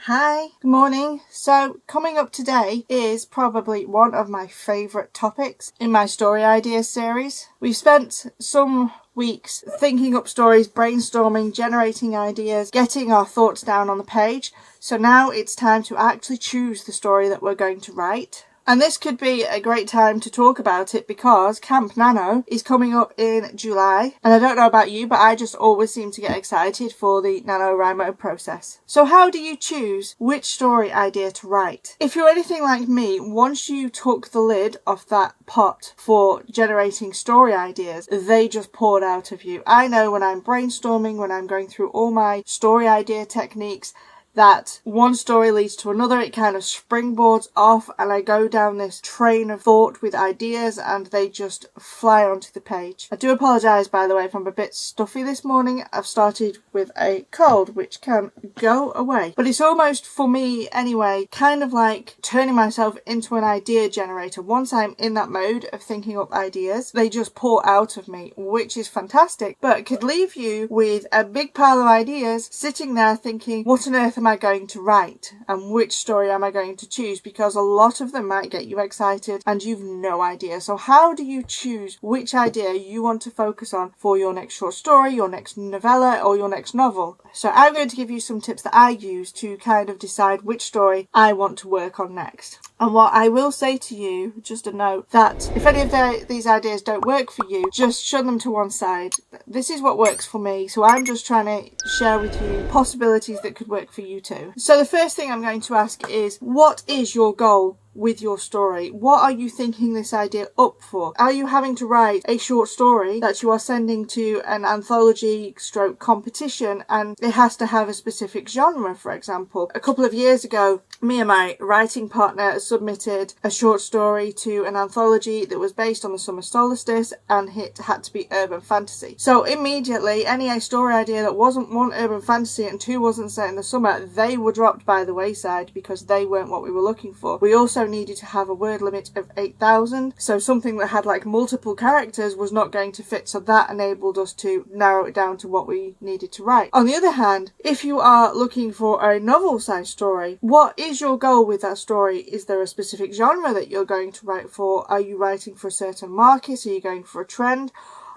Hi, good morning. So coming up today is probably one of my favourite topics in my story ideas series. We've spent some weeks thinking up stories, brainstorming, generating ideas, getting our thoughts down on the page. So now it's time to actually choose the story that we're going to write. And this could be a great time to talk about it because Camp Nano is coming up in July. And I don't know about you, but I just always seem to get excited for the NaNoWriMo process. So how do you choose which story idea to write? If you're anything like me, once you took the lid off that pot for generating story ideas, they just poured out of you. I know when I'm brainstorming, when I'm going through all my story idea techniques, that one story leads to another, it kind of springboards off and I go down this train of thought with ideas and they just fly onto the page. I do apologise, by the way, if I'm a bit stuffy this morning. I've started with a cold which can go away. But it's almost, for me anyway, kind of like turning myself into an idea generator. Once I'm in that mode of thinking up ideas, they just pour out of me, which is fantastic, but could leave you with a big pile of ideas sitting there thinking, what on earth am I going to write and which story am I going to choose, because a lot of them might get you excited and you've no idea. So how do you choose which idea you want to focus on for your next short story, your next novella or your next novel? So I'm going to give you some tips that I use to kind of decide which story I want to work on next. And what I will say to you, just a note, that if any of these ideas don't work for you, just shove them to one side. This is what works for me, so I'm just trying to share with you possibilities that could work for you too. So the first thing I'm going to ask is, what is your goal with your story? What are you thinking this idea up for? Are you having to write a short story that you are sending to an anthology stroke competition and it has to have a specific genre, for example? A couple of years ago, me and my writing partner submitted a short story to an anthology that was based on the summer solstice and it had to be urban fantasy. So immediately, any story idea that wasn't one, urban fantasy, and two, wasn't set in the summer, they were dropped by the wayside because they weren't what we were looking for. We also needed to have a word limit of 8,000, so something that had like multiple characters was not going to fit, so that enabled us to narrow it down to what we needed to write. On the other hand, if you are looking for a novel-sized story, what is your goal with that story? Is there a specific genre that you're going to write for? Are you writing for a certain market? Are you going for a trend?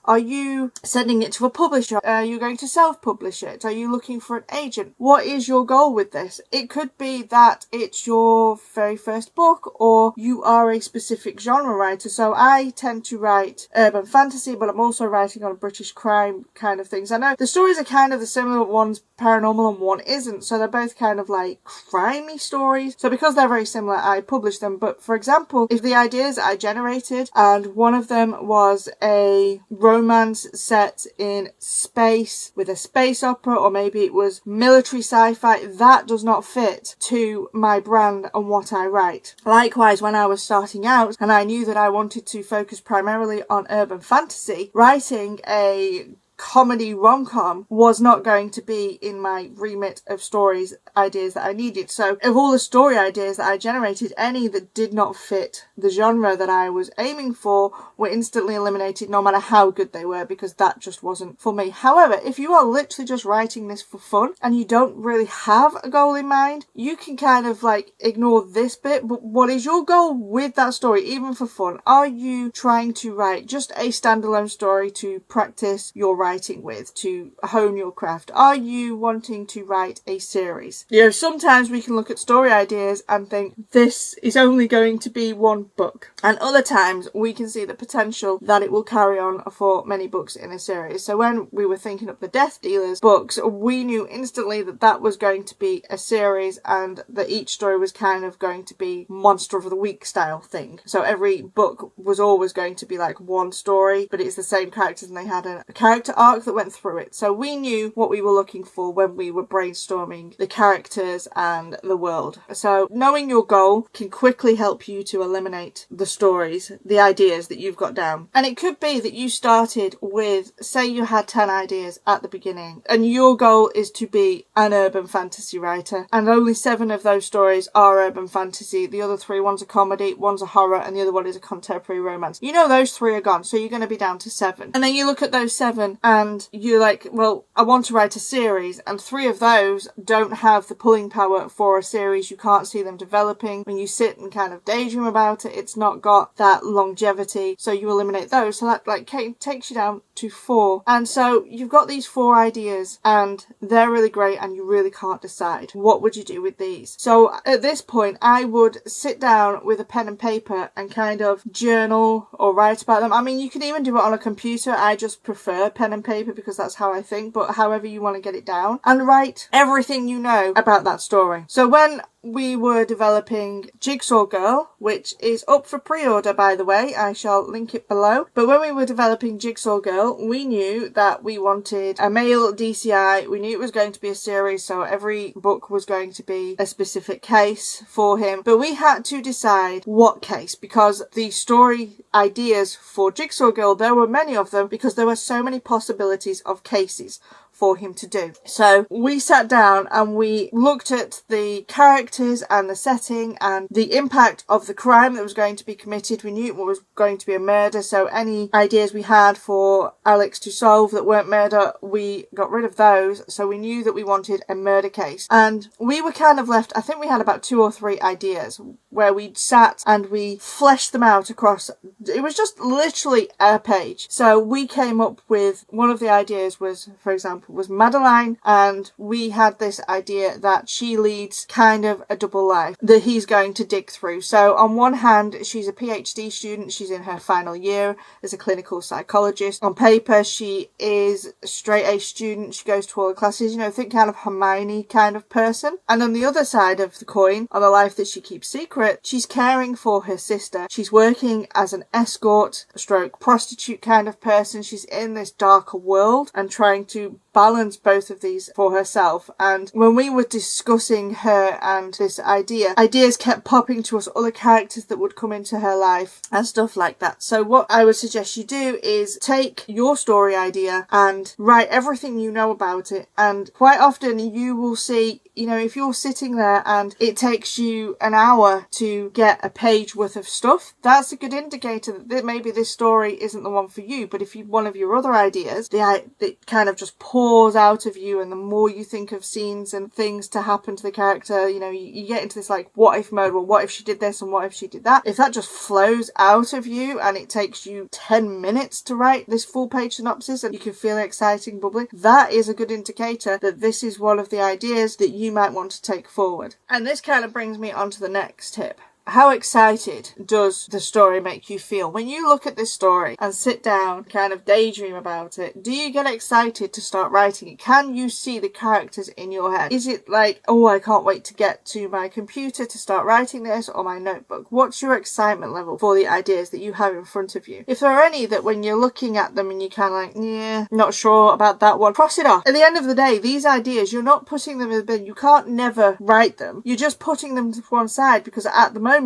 Are you sending it to a publisher? Are you going to self-publish it? Are you looking for an agent? What is your goal with this? It could be that it's your very first book, or you are a specific genre writer. So I tend to write urban fantasy, but I'm also writing on British crime kind of things. I know the stories are kind of the similar, one's paranormal and one isn't, so they're both kind of like crimey stories. So because they're very similar, I publish them. But for example, if the ideas I generated and one of them was a romance set in space with a space opera, or maybe it was military sci-fi, that does not fit to my brand and what I write. Likewise, when I was starting out and I knew that I wanted to focus primarily on urban fantasy, writing a comedy rom-com was not going to be in my remit of stories ideas that I needed. So of all the story ideas that I generated, any that did not fit the genre that I was aiming for were instantly eliminated, no matter how good they were, because that just wasn't for me. However, if you are literally just writing this for fun and you don't really have a goal in mind, you can kind of like ignore this bit. But what is your goal with that story, even for fun? Are you trying to write just a standalone story to practice your writing with, to hone your craft? Are you wanting to write a series? You know, sometimes we can look at story ideas and think this is only going to be one book, and other times we can see the potential that it will carry on for many books in a series. So when we were thinking of the Death Dealers books, we knew instantly that that was going to be a series and that each story was kind of going to be Monster of the Week style thing. So every book was always going to be like one story, but it's the same characters and they had a character arc that went through it. So we knew what we were looking for when we were brainstorming the characters and the world. So knowing your goal can quickly help you to eliminate the stories, the ideas that you've got down. And it could be that you started with, say you had 10 ideas at the beginning and your goal is to be an urban fantasy writer, and only 7 of those stories are urban fantasy. The other 3, one's a comedy, one's a horror, and the other one is a contemporary romance. You know those 3 are gone, so you're going to be down to 7. And then you look at those 7 and you're like, well, I want to write a series, and 3 of those don't have the pulling power for a series. You can't see them developing. When you sit and kind of daydream about it, it's not got that longevity, so you eliminate those. So that like takes you down to 4. And so you've got these 4 ideas, and they're really great, and you really can't decide what would you do with these. So at this point, I would sit down with a pen and paper and kind of journal or write about them. I mean, you can even do it on a computer. I just prefer pen and paper because that's how I think, but however you want to get it down, and write everything you know about that story. So when we were developing Jigsaw Girl, which is up for pre-order, by the way, I shall link it below. But when we were developing Jigsaw Girl, we knew that we wanted a male DCI. We knew it was going to be a series, so every book was going to be a specific case for him. But we had to decide what case, because the story ideas for Jigsaw Girl, there were many of them, because there were so many possibilities of cases for him to do. So we sat down and we looked at the characters and the setting and the impact of the crime that was going to be committed. We knew it was going to be a murder, so any ideas we had for Alex to solve that weren't murder, we got rid of those. So we knew that we wanted a murder case, and we were kind of left, I think we had about 2 or 3 ideas where we sat and we fleshed them out across, it was just literally a page. So we came up with, one of the ideas was, for example, was Madeline, and we had this idea that she leads kind of a double life that he's going to dig through. So on one hand, she's a PhD student, she's in her final year as a clinical psychologist. On paper, she is a straight A student, she goes to all the classes, you know, think kind of Hermione kind of person. And on the other side of the coin, on the life that she keeps secret, she's caring for her sister, she's working as an escort stroke prostitute kind of person. She's in this darker world and trying to balance both of these for herself. And when we were discussing her and this ideas kept popping to us, other characters that would come into her life and stuff like that. So what I would suggest you do is take your story idea and write everything you know about it. And quite often you will see, you know, if you're sitting there and it takes you an hour to get a page worth of stuff, that's a good indicator that maybe this story isn't the one for you. But if you, one of your other ideas, it kind of just pours out of you, and the more you think of scenes and things to happen to the character, you know, you get into this like what if mode. Well, what if she did this and what if she did that? If that just flows out of you and it takes you 10 minutes to write this full page synopsis and you can feel it exciting, bubbling, that is a good indicator that this is one of the ideas that you might want to take forward. And this kind of brings me on to the next tip. How excited does the story make you feel? When you look at this story and sit down, kind of daydream about it, do you get excited to start writing it? Can you see the characters in your head? Is it like, oh, I can't wait to get to my computer to start writing this, or my notebook? What's your excitement level for the ideas that you have in front of you? If there are any that when you're looking at them and you're kind of like, yeah, not sure about that one, cross it off. At the end of the day, these ideas, you're not putting them in the bin. You can't never write them. You're just putting them to one side because at the moment,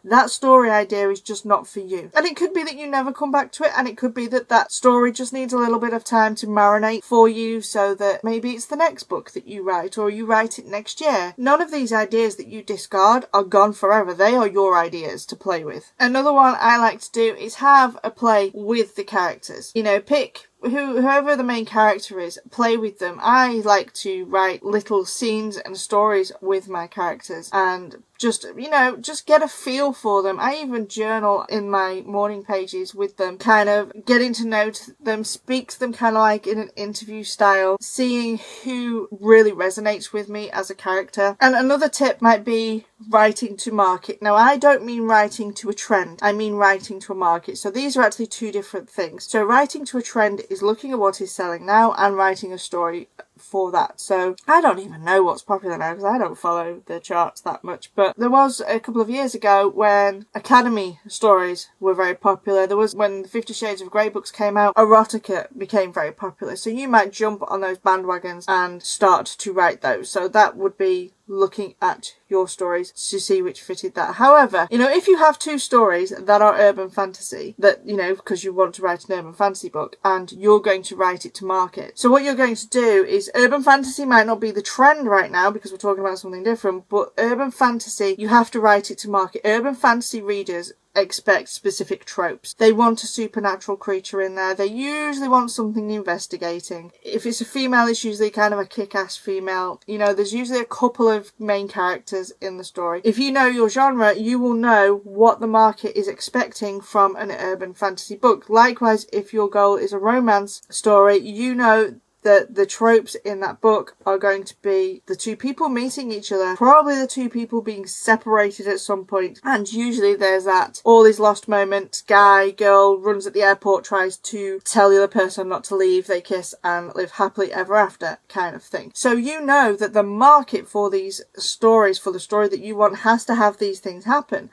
that story idea is just not for you. And it could be that you never come back to it, and it could be that that story just needs a little bit of time to marinate for you, so that maybe it's the next book that you write, or you write it next year. None of these ideas that you discard are gone forever. They are your ideas to play with. Another one I like to do is have a play with the characters. You know, pick whoever the main character is, play with them. I like to write little scenes and stories with my characters and just, you know, just get a feel for them. I even journal in my morning pages with them, kind of getting to know them, speak to them kind of like in an interview style, seeing who really resonates with me as a character. And another tip might be writing to market. Now, I don't mean writing to a trend. I mean writing to a market. So these are actually 2 different things. So writing to a trend is looking at what is selling now and writing a story for that. So I don't even know what's popular now because I don't follow the charts that much, but there was a couple of years ago when academy stories were very popular. There was when the 50 Shades of Grey books came out, erotica became very popular. So you might jump on those bandwagons and start to write those. So that would be looking at your stories to see which fitted that. However, you know, if you have 2 stories that are urban fantasy, that, you know, because you want to write an urban fantasy book and you're going to write it to market. So what you're going to do is, urban fantasy might not be the trend right now because we're talking about something different, but urban fantasy, you have to write it to market. Urban fantasy readers expect specific tropes. They want a supernatural creature in there. They usually want something investigating. If it's a female, it's usually kind of a kick-ass female. You know, there's usually a couple of main characters in the story. If you know your genre, you will know what the market is expecting from an urban fantasy book. Likewise, if your goal is a romance story, you know that the tropes in that book are going to be the two people meeting each other, probably the two people being separated at some point, and usually there's that all is lost moment. Guy, girl runs at the airport, tries to tell the other person not to leave, they kiss and live happily ever after kind of thing. So you know that the market for these stories, for the story that you want, has to have these things happen.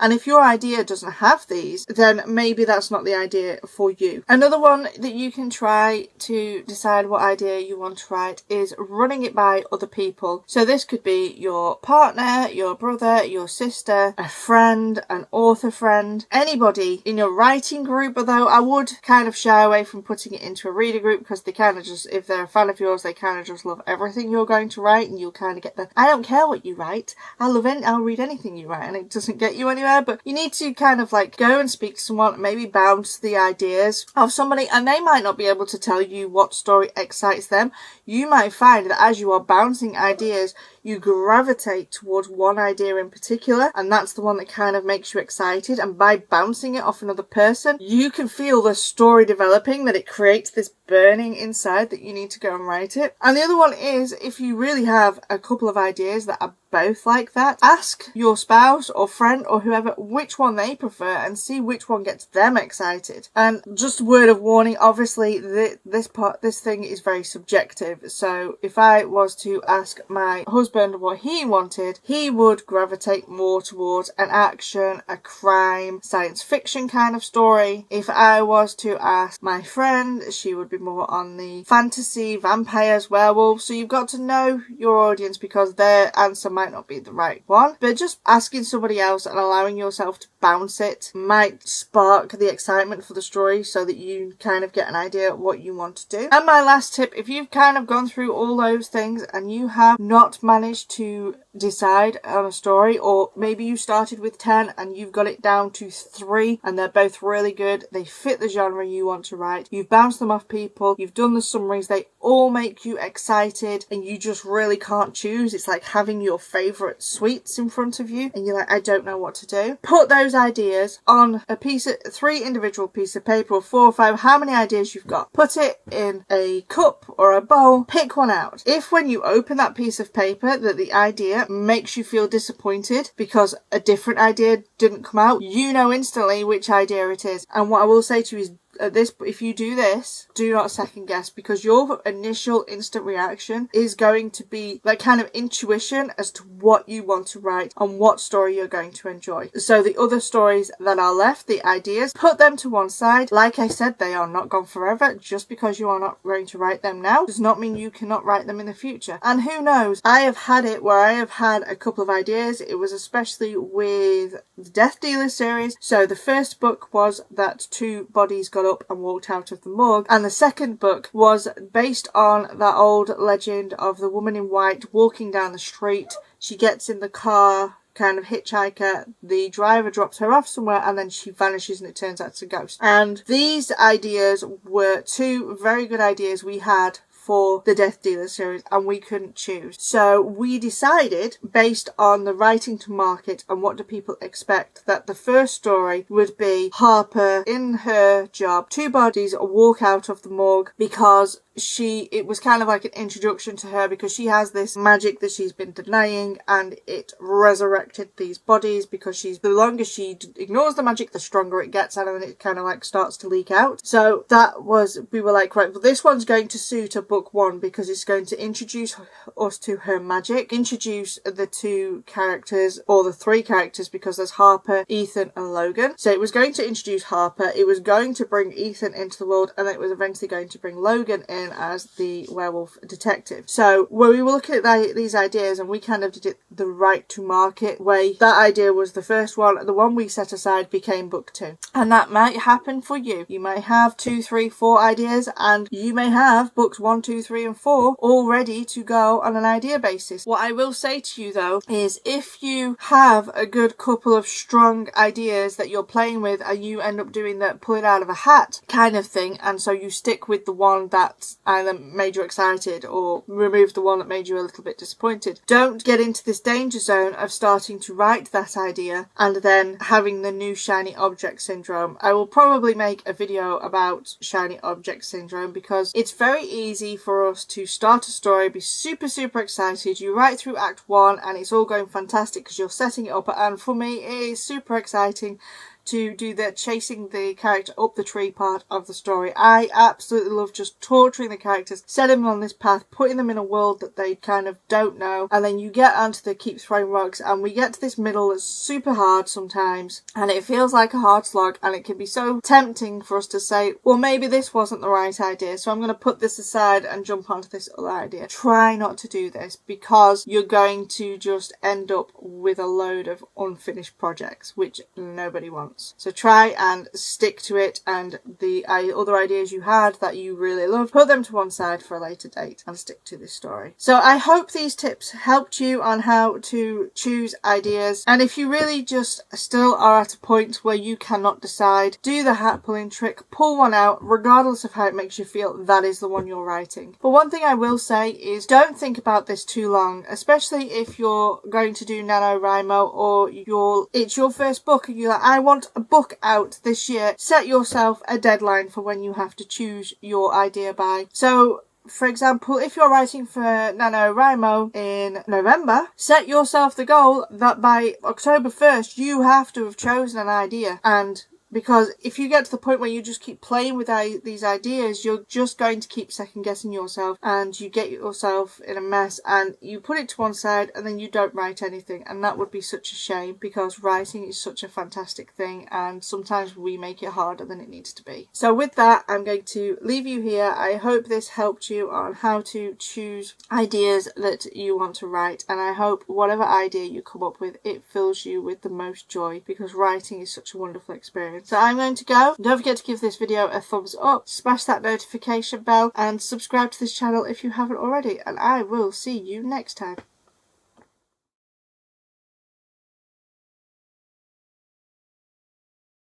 And if your idea doesn't have these, then maybe that's not the idea for you. Another one that you can try to decide what idea you want to write is running it by other people. So this could be your partner, your brother, your sister, a friend, an author friend, anybody in your writing group. Although I would kind of shy away from putting it into a reader group, because they kind of just, if they're a fan of yours, they kind of just love everything you're going to write, and you'll kind of get the, I don't care what you write, I'll read anything you write, and it doesn't get you anywhere. But you need to kind of like go and speak to someone, maybe bounce the ideas of somebody, and they might not be able to tell you what story excites them. You might find that as you are bouncing ideas, you gravitate towards one idea in particular, and that's the one that kind of makes you excited. And by bouncing it off another person, you can feel the story developing, that it creates this burning inside that you need to go and write it. And the other one is, if you really have a couple of ideas that are both like that, ask your spouse or friend or whoever which one they prefer and see which one gets them excited. And just a word of warning, obviously this thing is very subjective. So if I was to ask my husband what he wanted, he would gravitate more towards an action, a crime, science fiction kind of story. If I was to ask my friend, she would be more on the fantasy, vampires, werewolves. So you've got to know your audience, because their answer might not be the right one. But just asking somebody else and allowing yourself to bounce it might spark the excitement for the story, so that you kind of get an idea of what you want to do. And my last tip, if you've kind of gone through all those things and you have not managed to decide on a story, or maybe you started with 10 and you've got it down to 3 and they're both really good, they fit the genre you want to write, you've bounced them off people, you've done the summaries, they all make you excited and you just really can't choose. It's like having your favourite sweets in front of you and you're like, I don't know what to do. Put those ideas on a piece of 3 individual pieces of paper, or 4 or 5, how many ideas you've got. Put it in a cup or a bowl, pick one out. If when you open that piece of paper that the idea makes you feel disappointed because a different idea didn't come out, you know instantly which idea it is. And what I will say to you is, if you do this, do not second guess, because your initial instant reaction is going to be like kind of intuition as to what you want to write and what story you're going to enjoy. So the other stories that are left, the ideas, put them to one side. Like I said, they are not gone forever. Just because you are not going to write them now does not mean you cannot write them in the future. And who knows, I have had it where I have had a couple of ideas. It was especially with the Death Dealer series. So the first book was that 2 bodies got up and walked out of the morgue, and the second book was based on that old legend of the woman in white walking down the street. She gets in the car, kind of hitchhiker, the driver drops her off somewhere and then she vanishes and it turns out it's a ghost. And these ideas were 2 very good ideas we had for the Death Dealer series, and we couldn't choose. So we decided, based on the writing to market and what do people expect, that the first story would be Harper in her job. 2 bodies walk out of the morgue, because it was kind of like an introduction to her, because she has this magic that she's been denying and it resurrected these bodies, because the longer she ignores the magic, the stronger it gets, and then it kind of like starts to leak out. So we were like, right, well, this one's going to suit a book 1, because it's going to introduce us to her magic, introduce the 2 characters, or the 3 characters, because there's Harper, Ethan and Logan. So it was going to introduce Harper, it was going to bring Ethan into the world, and then it was eventually going to bring Logan in as the werewolf detective. So when we were looking at these ideas, and we kind of did it the right to market way, that idea was the first one. The one we set aside became book 2. And that might happen for you. You might have 2, 3, 4 ideas, and you may have books 1, 1, 2, 3 and 4 all ready to go on an idea basis. What I will say to you though is if you have a good couple of strong ideas that you're playing with and you end up doing that pull it out of a hat kind of thing, and so you stick with the one that either made you excited or remove the one that made you a little bit disappointed, don't get into this danger zone of starting to write that idea and then having the new shiny object syndrome. I will probably make a video about shiny object syndrome because it's very easy for us to start a story, be super excited, you write through act 1 and it's all going fantastic because you're setting it up, and for me it is super exciting to do the chasing the character up the tree part of the story. I absolutely love just torturing the characters, setting them on this path, putting them in a world that they kind of don't know, and then you get onto the keep throwing rocks and we get to this middle that's super hard sometimes and it feels like a hard slog, and it can be so tempting for us to say, well, maybe this wasn't the right idea, so I'm going to put this aside and jump onto this other idea. Try not to do this because you're going to just end up with a load of unfinished projects, which nobody wants. So try and stick to it, and the other ideas you had that you really loved, put them to one side for a later date and stick to this story. So I hope these tips helped you on how to choose ideas, and if you really just still are at a point where you cannot decide, do the hat pulling trick, pull one out regardless of how it makes you feel. That is the one you're writing. But one thing I will say is don't think about this too long, especially if you're going to do NaNoWriMo or it's your first book and you're like, I want a book out this year. Set yourself a deadline for when you have to choose your idea by. So for example, if you're writing for NaNoWriMo in November, set yourself the goal that by October 1st you have to have chosen an idea. And because if you get to the point where you just keep playing with these ideas, you're just going to keep second guessing yourself and you get yourself in a mess and you put it to one side and then you don't write anything, and that would be such a shame because writing is such a fantastic thing and sometimes we make it harder than it needs to be. So with that, I'm going to leave you here. I hope this helped you on how to choose ideas that you want to write, and I hope whatever idea you come up with, it fills you with the most joy because writing is such a wonderful experience. So I'm going to go. Don't forget to give this video a thumbs up, smash that notification bell and subscribe to this channel if you haven't already, and I will see you next time.